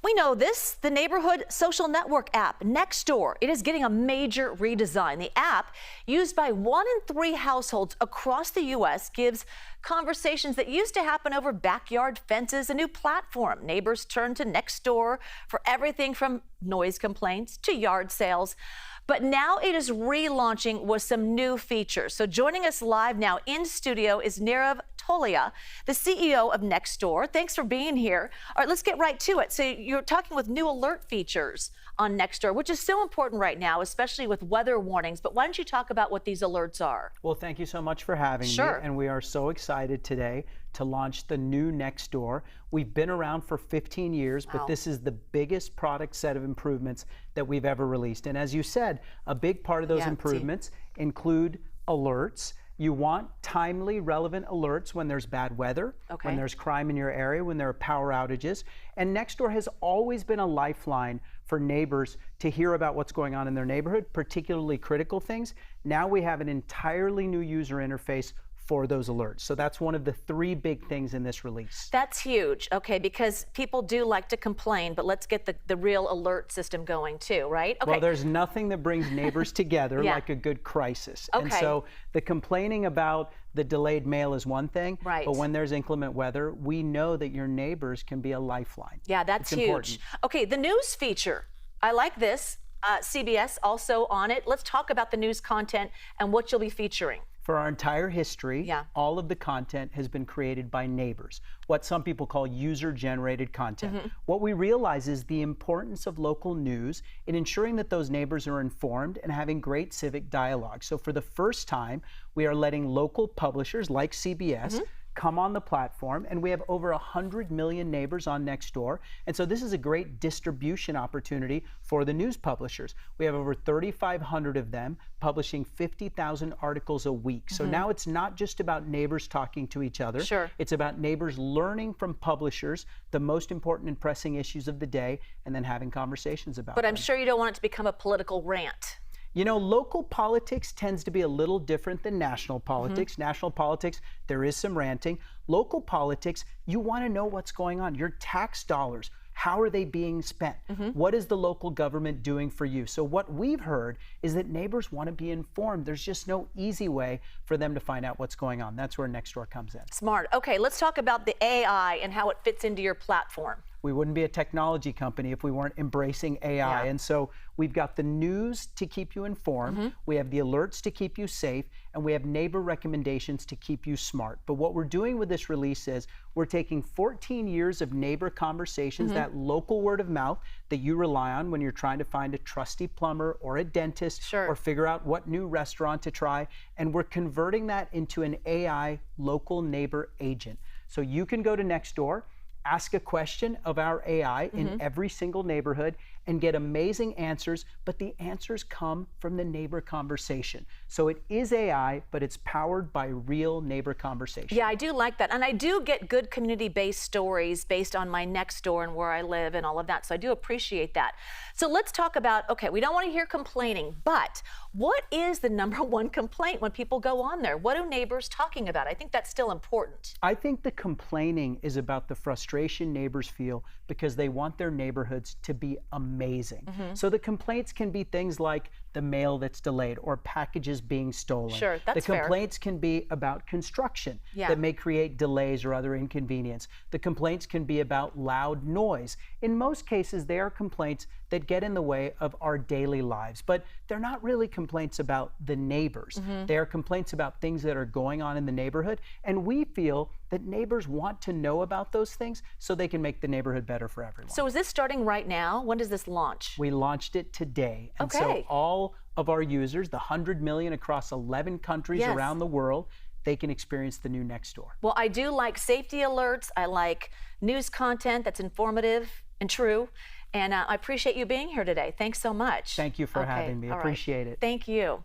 We know this, the neighborhood social network app, Nextdoor. It is getting a major redesign. The app, used by 1 in 3 households across the U.S., gives conversations that used to happen over backyard fences a new platform. Neighbors turn to Nextdoor for everything from noise complaints to yard sales. But now it is relaunching with some new features. So joining us live now in studio is Nirav Tolia, the CEO of Nextdoor. Thanks for being here. All right, let's get right to it. So you're talking with new alert features on Nextdoor, which is so important right now, especially with weather warnings. But why don't you talk about what these alerts are? Well, thank you so much for having me. And we are so excited today to launch the new Nextdoor. We've been around for 15 years, but this is the biggest product set of improvements that we've ever released. And as you said, a big part of those improvements include alerts. You want timely, relevant alerts when there's bad weather, when there's crime in your area, when there are power outages. And Nextdoor has always been a lifeline for neighbors to hear about what's going on in their neighborhood, particularly critical things. Now we have an entirely new user interface for those alerts. So that's one of the 3 big things in this release. That's huge, okay, because people do like to complain, but let's get the real alert system going too, right? Well, there's nothing that brings neighbors together like a good crisis. And so the complaining about the delayed mail is one thing, but when there's inclement weather, we know that your neighbors can be a lifeline. Yeah, that's huge. Important. Okay, the news feature, I like this. CBS also on it. Let's talk about the news content and what you'll be featuring. For our entire history, all of the content has been created by neighbors, what some people call user-generated content. What we realize is the importance of local news in ensuring that those neighbors are informed and having great civic dialogue. So for the first time, we are letting local publishers like CBS come on the platform, and we have over 100 million neighbors on Nextdoor. And so this is a great distribution opportunity for the news publishers. We have over 3,500 of them publishing 50,000 articles a week. So now it's not just about neighbors talking to each other. It's about neighbors learning from publishers the most important and pressing issues of the day and then having conversations about them. But I'm sure you don't want it to become a political rant. You know, local politics tends to be a little different than national politics. National politics, there is some ranting. Local politics, you want to know what's going on. Your tax dollars, how are they being spent? What is the local government doing for you? So what we've heard is that neighbors want to be informed. There's just no easy way for them to find out what's going on. That's where Nextdoor comes in. Smart. Okay, let's talk about the AI and how it fits into your platform. We wouldn't be a technology company if we weren't embracing AI. And so we've got the news to keep you informed, we have the alerts to keep you safe, and we have neighbor recommendations to keep you smart. But what we're doing with this release is we're taking 14 years of neighbor conversations, that local word of mouth that you rely on when you're trying to find a trusty plumber or a dentist or figure out what new restaurant to try, and we're converting that into an AI local neighbor agent. So you can go to Nextdoor, ask a question of our AI in every single neighborhood and get amazing answers, but the answers come from the neighbor conversation. So it is AI, but it's powered by real neighbor conversation. Yeah, I do like that. And I do get good community-based stories based on my Nextdoor and where I live and all of that. So I do appreciate that. So let's talk about, okay, we don't want to hear complaining, but what is the #1 complaint when people go on there? What are neighbors talking about? I think that's still important. I think the complaining is about the frustration neighbors feel because they want their neighborhoods to be amazing. So the complaints can be things like the mail that's delayed or packages being stolen. That's the complaints can be about construction that may create delays or other inconvenience. The complaints can be about loud noise. In most cases, they are complaints that get in the way of our daily lives, but they're not really complaints about the neighbors. They are complaints about things that are going on in the neighborhood, and we feel that neighbors want to know about those things so they can make the neighborhood better for everyone. So is this starting right now? When does this launch? We launched it today. And so all of our users, the 100 million across 11 countries around the world, they can experience the new Nextdoor. Well, I do like safety alerts. I like news content that's informative and true. And I appreciate you being here today. Thanks so much. Thank you for having me. Appreciate it. Thank you.